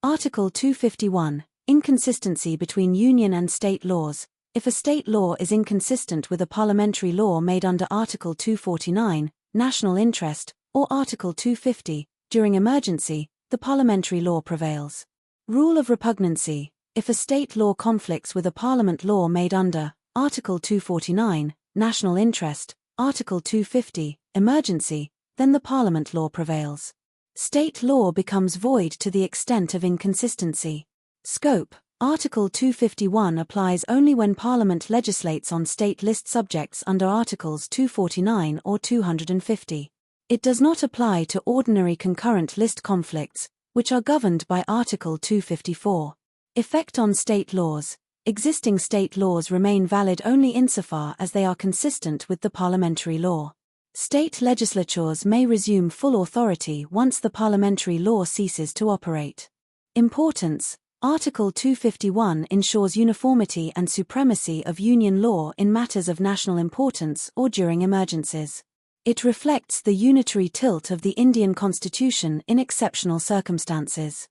Article 251. Inconsistency between union and state laws. If a state law is inconsistent with a parliamentary law made under Article 249, national interest, or Article 250, during emergency, the parliamentary law prevails. Rule of repugnancy. If a state law conflicts with a parliament law made under Article 249, national interest, Article 250, emergency, then the parliament law prevails. State law becomes void to the extent of inconsistency. Scope. Article 251 applies only when Parliament legislates on state list subjects under Articles 249 or 250. It does not apply to ordinary concurrent list conflicts, which are governed by Article 254. Effect on state laws. Existing state laws remain valid only insofar as they are consistent with the parliamentary law. State legislatures may resume full authority once the parliamentary law ceases to operate. Importance. Article 251 ensures uniformity and supremacy of union law in matters of national importance or during emergencies. It reflects the unitary tilt of the Indian Constitution in exceptional circumstances.